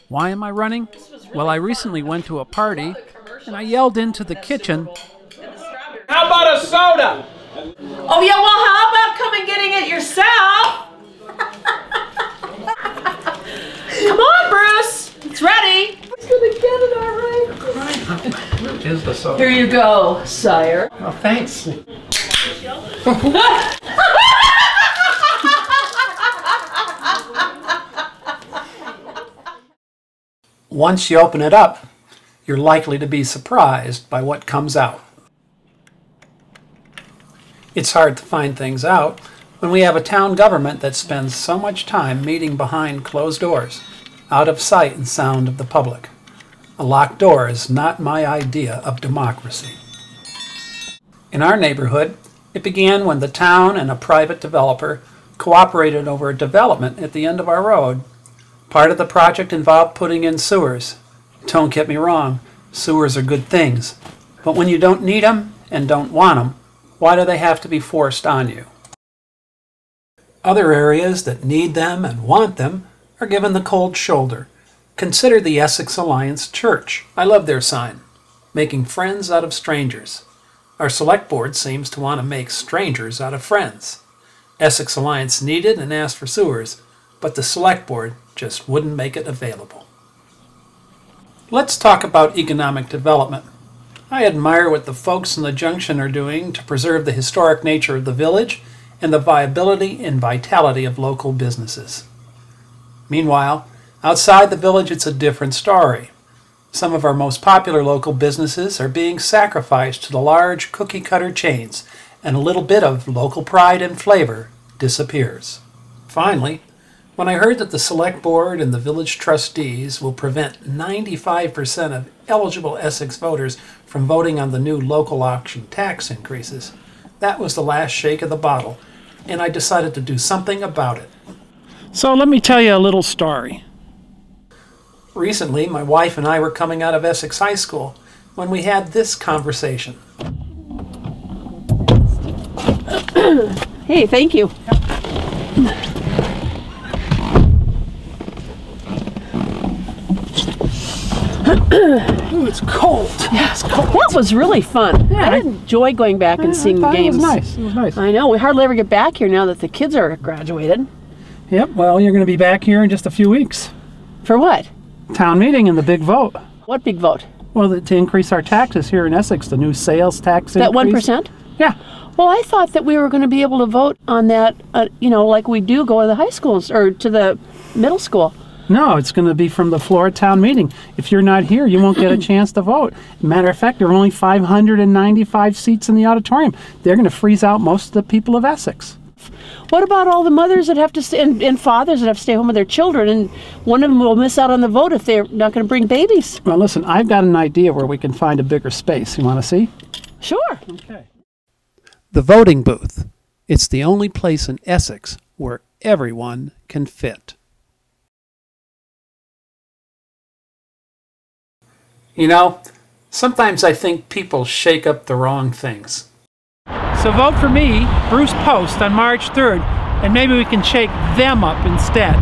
Why am I running? Well, I recently went to a party, and I yelled into the kitchen, "How about a soda?" Oh yeah, well how about coming getting it yourself? Come on, Bruce! It's ready! He's gonna get it all right. "Where is the soda?" Here you go, sire. Oh, thanks. Once you open it up, you're likely to be surprised by what comes out. It's hard to find things out when we have a town government that spends so much time meeting behind closed doors, out of sight and sound of the public. A locked door is not my idea of democracy. In our neighborhood, it began when the town and a private developer cooperated over a development at the end of our road. Part of the project involved putting in sewers. Don't get me wrong, sewers are good things, but when you don't need them and don't want them, why do they have to be forced on you? Other areas that need them and want them are given the cold shoulder. Consider the Essex Alliance Church. I love their sign, making friends out of strangers. Our select board seems to want to make strangers out of friends. Essex Alliance needed and asked for sewers, but the select board just wouldn't make it available. Let's talk about economic development. I admire what the folks in the Junction are doing to preserve the historic nature of the village and the viability and vitality of local businesses. Meanwhile, outside the village it's a different story. Some of our most popular local businesses are being sacrificed to the large cookie-cutter chains, and a little bit of local pride and flavor disappears. Finally, when I heard that the Select Board and the village trustees will prevent 95% of eligible Essex voters from voting on the new local option tax increases, that was the last shake of the bottle, and I decided to do something about it. So let me tell you a little story. Recently, my wife and I were coming out of Essex High School when we had this conversation. Hey, thank you. Ooh, it's cold. Yeah, it's cold. That was really fun. Yeah, I enjoy going back and seeing the games. It was nice. It was nice. I know. We hardly ever get back here now that the kids are graduated. Yep, well, you're going to be back here in just a few weeks. For what? Town meeting and the big vote. What big vote? Well, to increase our taxes here in Essex, the new sales tax That increase. 1%? Yeah. Well, I thought that we were going to be able to vote on that, like we do go to the high schools or to the middle school. No, it's going to be from the floor at town meeting. If you're not here, you won't get a chance to vote. Matter of fact, there are only 595 seats in the auditorium. They're going to freeze out most of the people of Essex. What about all the mothers that have to stay, and fathers that have to stay home with their children, and one of them will miss out on the vote if they're not going to bring babies? Well, listen, I've got an idea where we can find a bigger space. You want to see? Sure. Okay. The voting booth. It's the only place in Essex where everyone can fit. You know, sometimes I think people shake up the wrong things. So vote for me, Bruce Post, on March 3rd, and maybe we can shake them up instead.